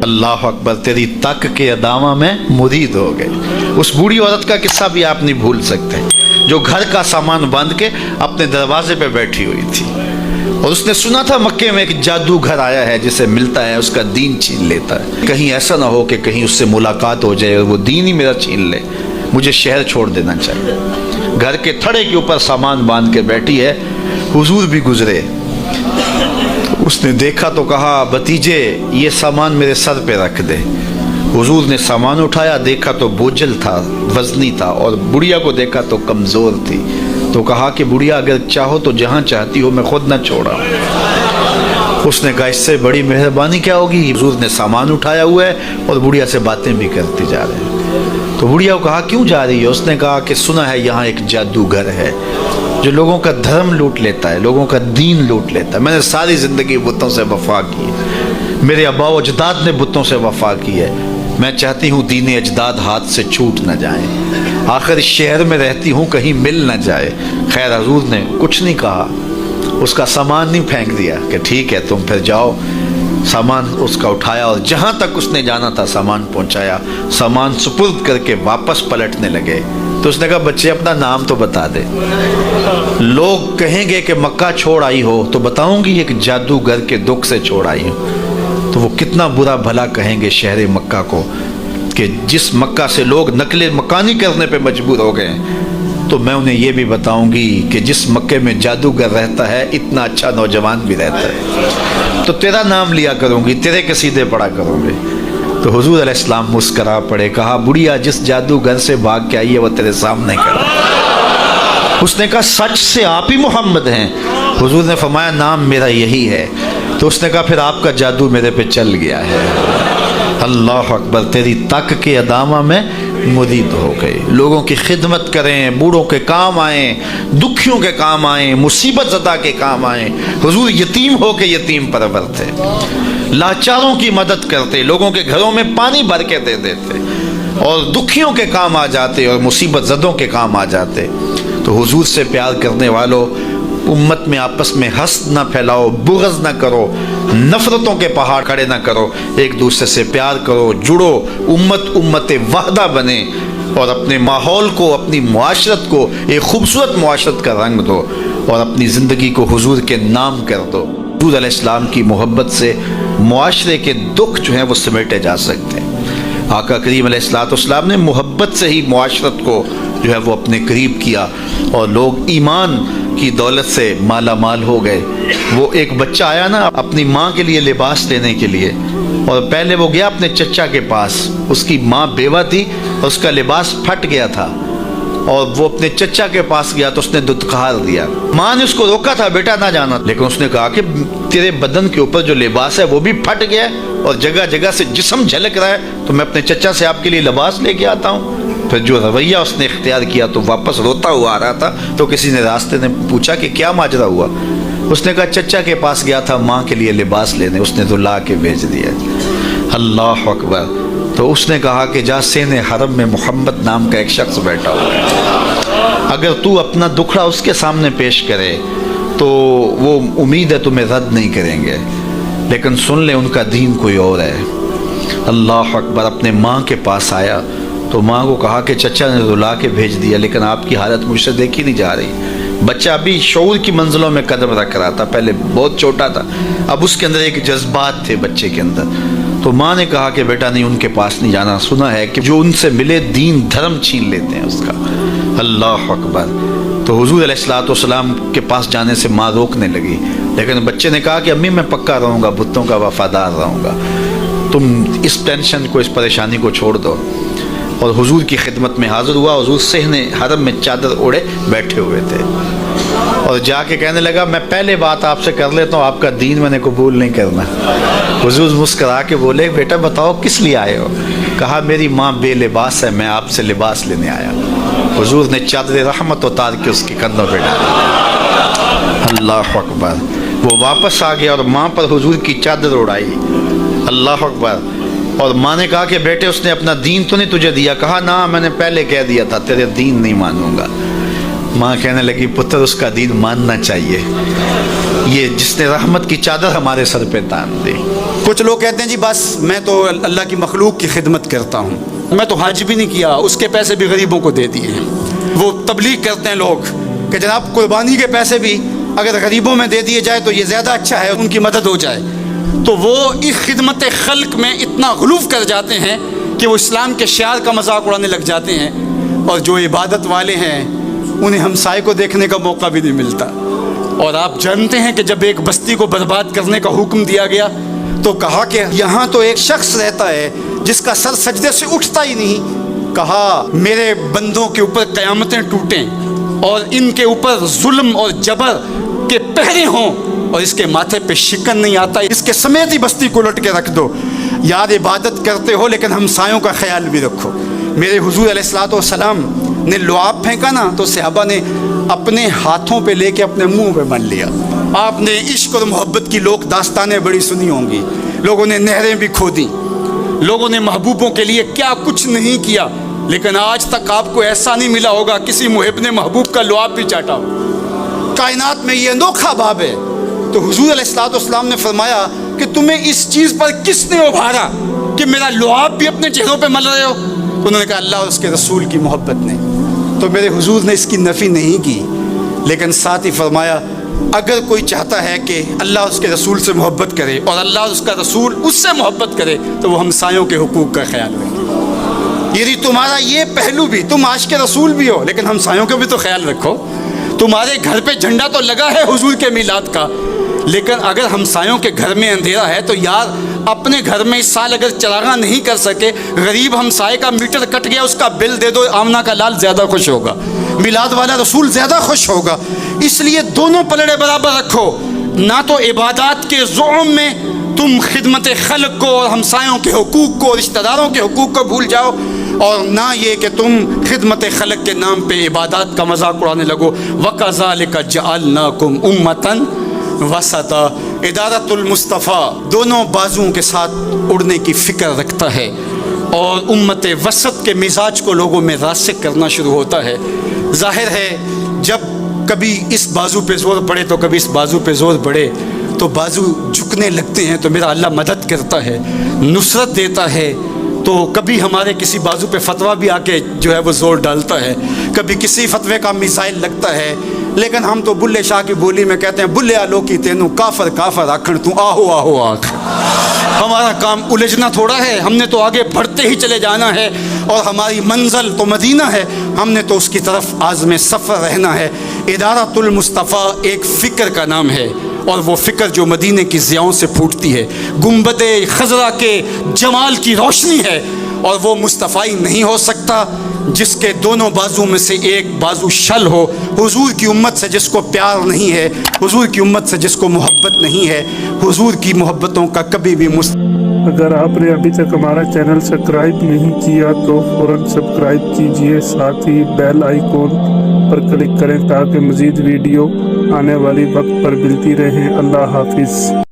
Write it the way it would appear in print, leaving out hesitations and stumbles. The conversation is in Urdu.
اللہ اکبر، تیری تک کے ادامہ میں مرید ہو گئے۔ اس بوڑھی عورت کا قصہ بھی آپ نہیں بھول سکتے، جو گھر کا سامان باندھ کے اپنے دروازے پہ بیٹھی ہوئی تھی، اور اس نے سنا تھا مکے میں ایک جادوگر آیا ہے جسے ملتا ہے اس کا دین چھین لیتا ہے، کہیں ایسا نہ ہو کہ کہیں اس سے ملاقات ہو جائے اور وہ دین ہی میرا چھین لے، مجھے شہر چھوڑ دینا چاہیے۔ گھر کے تھڑے کے اوپر سامان باندھ کے بیٹھی ہے، حضور بھی گزرے، اس نے دیکھا تو کہا بھتیجے یہ سامان میرے سر پہ رکھ دے۔ حضور نے سامان اٹھایا، دیکھا تو بوجھل تھا، وزنی تھا، اور بڑھیا کو دیکھا تو کمزور تھی، تو کہا کہ بڑھیا اگر چاہو تو جہاں چاہتی ہو میں خود نہ چھوڑا۔ اس نے کہا اس سے بڑی مہربانی کیا ہوگی؟ حضور نے سامان اٹھایا ہوا ہے اور بڑھیا سے باتیں بھی کرتے جا رہے ہیں۔ تو بڑھیا کو کہا کیوں جا رہی ہے؟ اس نے کہا کہ سنا ہے یہاں ایک جادوگر ہے جو لوگوں کا دھرم لوٹ لیتا ہے، لوگوں کا دین لوٹ لیتا ہے۔ میں نے ساری زندگی بتوں سے وفا کی ہے، میرے آباء و اجداد نے بتوں سے وفا کی ہے، میں چاہتی ہوں دین اجداد ہاتھ سے چھوٹ نہ جائیں، آخر اس شہر میں رہتی ہوں کہیں مل نہ جائے۔ خیر حضور نے کچھ نہیں کہا، اس کا سامان نہیں پھینک دیا کہ ٹھیک ہے تم پھر جاؤ۔ سامان اس کا اٹھایا اور جہاں تک اس نے جانا تھا سامان پہنچایا، سامان سپرد کر کے واپس پلٹنے لگے تو اس نے کہا بچے اپنا نام تو بتا دے، لوگ کہیں گے کہ مکہ چھوڑ آئی ہو تو بتاؤں گی ایک جادوگر کے دکھ سے چھوڑ آئی ہوں، تو وہ کتنا برا بھلا کہیں گے شہر مکہ کو کہ جس مکہ سے لوگ نقل مکانی کرنے پہ مجبور ہو گئے، تو میں انہیں یہ بھی بتاؤں گی کہ جس مکے میں جادوگر رہتا ہے اتنا اچھا نوجوان بھی رہتا ہے، تو تیرا نام لیا کروں گی، تیرے قصیدے پڑھا کروں گی۔ تو حضور علیہ السلام مسکرا پڑے، کہا بڑھیا جس جادوگر سے بھاگ کے آئی ہے وہ تیرے سامنے کھڑا۔ اس نے کہا سچ سے آپ ہی محمد ہیں؟ حضور نے فرمایا نام میرا یہی ہے۔ تو اس نے کہا پھر آپ کا جادو میرے پہ چل گیا ہے۔ اللہ اکبر، تیری تک کے ادامہ میں مرید ہو گئے، لوگوں کی خدمت کریں، بوڑھوں کے کام آئیں، دکھیوں کے کام آئیں، مصیبت زدہ کے کام آئیں۔ حضور یتیم ہو کے یتیم پرور تھے، لاچاروں کی مدد کرتے، لوگوں کے گھروں میں پانی بھر کے دے دیتے، اور دکھیوں کے کام آ جاتے اور مصیبت زدوں کے کام آ جاتے۔ تو حضور سے پیار کرنے والوں، امت میں آپس میں حسد نہ پھیلاؤ، بغض نہ کرو، نفرتوں کے پہاڑ کھڑے نہ کرو، ایک دوسرے سے پیار کرو، جڑو، امت وحدہ بنے، اور اپنے ماحول کو، اپنی معاشرت کو ایک خوبصورت معاشرت کا رنگ دو، اور اپنی زندگی کو حضور کے نام کر دو۔ حضور علیہ السلام کی محبت سے معاشرے کے دکھ جو ہیں وہ سمیٹے جا سکتے ہیں۔ آقا کریم علیہ السلام نے محبت سے ہی معاشرت کو جو ہے وہ اپنے قریب کیا، اور لوگ ایمان کی دولت سے مالا مال ہو گئے۔ وہ ایک بچہ آیا نا اپنی ماں کے لیے لباس لینے کے لیے، اور پہلے وہ گیا اپنے چچا کے پاس، اس کی ماں بیوہ تھی اور اس کا لباس پھٹ گیا تھا، اور وہ اپنے چچا کے پاس گیا تو اس نے دھتکار دیا۔ ماں نے اس کو روکا تھا بیٹا نہ جانا، لیکن اس نے کہا کہ تیرے بدن کے اوپر جو لباس ہے وہ بھی پھٹ گیا ہے اور جگہ جگہ سے جسم جھلک رہا ہے، تو میں اپنے چچا سے آپ کے لیے لباس لے کے آتا ہوں۔ پھر جو رویہ اس نے اختیار کیا تو واپس روتا ہوا آ رہا تھا، تو کسی نے راستے نے پوچھا کہ کیا ماجرا ہوا؟ اس نے کہا چچا کے پاس گیا تھا ماں کے لیے لباس لینے، اس نے تو لا کے بھیج دیا۔ اللہ اکبر۔ تو اس نے کہا کہ جا سین حرم میں محمد نام کا ایک شخص بیٹھا ہوا ہے، اگر تو اپنا دکھڑا اس کے سامنے پیش کرے تو وہ امید ہے تمہیں رد نہیں کریں گے، لیکن سن لے ان کا دین کوئی اور ہے۔ اللہ اکبر۔ اپنے ماں کے پاس آیا تو ماں کو کہا کہ چچا نے رلا کے بھیج دیا، لیکن آپ کی حالت مجھ سے دیکھی نہیں جا رہی۔ بچہ ابھی شعور کی منزلوں میں قدم رکھ رہا تھا، پہلے بہت چھوٹا تھا، اب اس کے اندر ایک جذبات تھے بچے کے اندر۔ تو ماں نے کہا کہ بیٹا نہیں ان کے پاس نہیں جانا، سنا ہے کہ جو ان سے ملے دین دھرم چھین لیتے ہیں اس کا۔ اللہ اکبر۔ تو حضور علیہ السلام کے پاس جانے سے ماں روکنے لگی، لیکن بچے نے کہا کہ امی میں پکا رہوں گا، بتوں کا وفادار رہوں گا، تم اس ٹینشن کو، اس پریشانی کو چھوڑ دو۔ اور حضور کی خدمت میں حاضر ہوا۔ حضور صحن حرم میں چادر اوڑے بیٹھے ہوئے تھے، اور جا کے کہنے لگا میں پہلے بات آپ سے کر لیتا ہوں، آپ کا دین میں نے قبول نہیں کرنا۔ حضور مسکرا کے بولے بیٹا بتاؤ کس لیے آئے ہو؟ کہا میری ماں بے لباس ہے، میں آپ سے لباس لینے آیا۔ حضور نے چادر رحمت اتار کے اس کے کندھوں پہ ڈالا۔ اللہ اکبر۔ وہ واپس آ گیا اور ماں پر حضور کی چادر اڑائی۔ اللہ اکبر۔ اور ماں نے کہا کہ بیٹے اس نے اپنا دین تو نہیں تجھے دیا؟ کہا نہ میں نے پہلے کہہ دیا تھا تیرے دین نہیں مانوں گا۔ ماں کہنے لگی پتر اس کا دین ماننا چاہیے، یہ جس نے رحمت کی چادر ہمارے سر پہ تان دی۔ کچھ لوگ کہتے ہیں جی بس میں تو اللہ کی مخلوق کی خدمت کرتا ہوں, میں تو حج بھی نہیں کیا, اس کے پیسے بھی غریبوں کو دے دیے. وہ تبلیغ کرتے ہیں لوگ کہ جناب قربانی کے پیسے بھی اگر غریبوں میں دے دیے جائے تو یہ زیادہ اچھا ہے, ان کی مدد ہو جائے. تو وہ اس خدمت خلق میں اتنا غلوف کر جاتے ہیں کہ وہ اسلام کے شعار کا مذاق اڑانے لگ جاتے ہیں, اور جو عبادت والے ہیں انہیں ہمسائے کو دیکھنے کا موقع بھی نہیں ملتا. اور آپ جانتے ہیں کہ جب ایک بستی کو برباد کرنے کا حکم دیا گیا تو کہا کہ یہاں تو ایک شخص رہتا ہے جس کا سر سجدے سے اٹھتا ہی نہیں. کہا میرے بندوں کے اوپر قیامتیں ٹوٹیں اور ان کے اوپر ظلم اور جبر کے پہرے ہوں اور اس کے ماتھے پہ شکن نہیں آتا, اس کے سمیت ہی بستی کو لٹ کے رکھ دو. یار عبادت کرتے ہو لیکن ہمسایوں کا خیال بھی رکھو. میرے حضور علیہ الصلوۃ والسلام نے لعاب پھینکا نا تو صحابہ نے اپنے ہاتھوں پہ لے کے اپنے منہ پہ مل لیا. آپ نے عشق اور محبت کی لوک داستانیں بڑی سنی ہوں گی. لوگوں نے نہریں بھی کھودی, لوگوں نے محبوبوں کے لیے کیا کچھ نہیں کیا, لیکن آج تک آپ کو ایسا نہیں ملا ہوگا کسی محب نے محبوب کا لعاب بھی چاٹا ہو. کائنات میں یہ انوکھا باب ہے. تو حضور علیہ الصلوۃ والسلام نے فرمایا کہ تمہیں اس چیز پر کس نے ابھارا کہ میرا لعاب بھی اپنے چہروں پہ مل رہے ہو؟ انہوں نے کہا اللہ اور اس کے رسول کی محبت نے. تو میرے حضور نے اس کی نفی نہیں کی, لیکن ساتھ ہی فرمایا اگر کوئی چاہتا ہے کہ اللہ اس کے رسول سے محبت کرے اور اللہ اور اس کا رسول اس سے محبت کرے تو وہ ہمسایوں کے حقوق کا خیال رکھے. یعنی تمہارا یہ پہلو بھی, تم عاشق رسول بھی ہو لیکن ہمسایوں کا بھی تو خیال رکھو. تمہارے گھر پہ جھنڈا تو لگا ہے حضور کے میلاد کا, لیکن اگر ہمسایوں کے گھر میں اندھیرا ہے تو یار اپنے گھر میں اس سال اگر چراغاں نہیں کر سکے, غریب ہمسائے کا میٹر کٹ گیا اس کا بل دے دو, آمنہ کا لال زیادہ خوش ہوگا, میلاد والا رسول زیادہ خوش ہوگا. اس لیے دونوں پلڑے برابر رکھو. نہ تو عبادات کے زعم میں تم خدمت خلق کو اور ہمسایوں کے حقوق کو, رشتہ داروں کے حقوق کو بھول جاؤ, اور نہ یہ کہ تم خدمت خلق کے نام پہ عبادات کا مذاق اڑانے لگو. وَكَذَلِكَ جَعَلْنَاكُمْ أُمَّةً وسطا. ادارت المصطفیٰ دونوں بازوؤں کے ساتھ اڑنے کی فکر رکھتا ہے اور امت وسط کے مزاج کو لوگوں میں راسخ کرنا شروع ہوتا ہے. ظاہر ہے جب کبھی اس بازو پہ زور پڑے تو کبھی اس بازو پہ زور پڑے تو بازو جھکنے لگتے ہیں, تو میرا اللہ مدد کرتا ہے, نصرت دیتا ہے. تو کبھی ہمارے کسی بازو پہ فتویٰ بھی آ کے جو ہے وہ زور ڈالتا ہے, کبھی کسی فتوے کا میزائل لگتا ہے, لیکن ہم تو بلے شاہ کی بولی میں کہتے ہیں بلے آلو کی تینوں کافر کافر آکھن تو آہو آہو آکھ. ہمارا کام الجھنا تھوڑا ہے, ہم نے تو آگے بڑھتے ہی چلے جانا ہے, اور ہماری منزل تو مدینہ ہے, ہم نے تو اس کی طرف عازم سفر رہنا ہے. ادارت المصطفیٰ ایک فکر کا نام ہے, اور وہ فکر جو مدینے کی ضیاؤں سے پھوٹتی ہے, گنبد خضرا کے جمال کی روشنی ہے, اور وہ مصطفی نہیں ہو سکتا جس کے دونوں بازو میں سے ایک بازو شل ہو. حضور کی امت سے جس کو پیار نہیں ہے, حضور کی امت سے جس کو محبت نہیں ہے, حضور کی محبتوں کا کبھی بھی اگر آپ نے ابھی تک ہمارا چینل سبسکرائب نہیں کیا تو فوراً سبسکرائب کیجئے, ساتھ ہی بیل آئیکن پر کلک کریں تاکہ مزید ویڈیو آنے والی وقت پر ملتی رہیں. اللہ حافظ.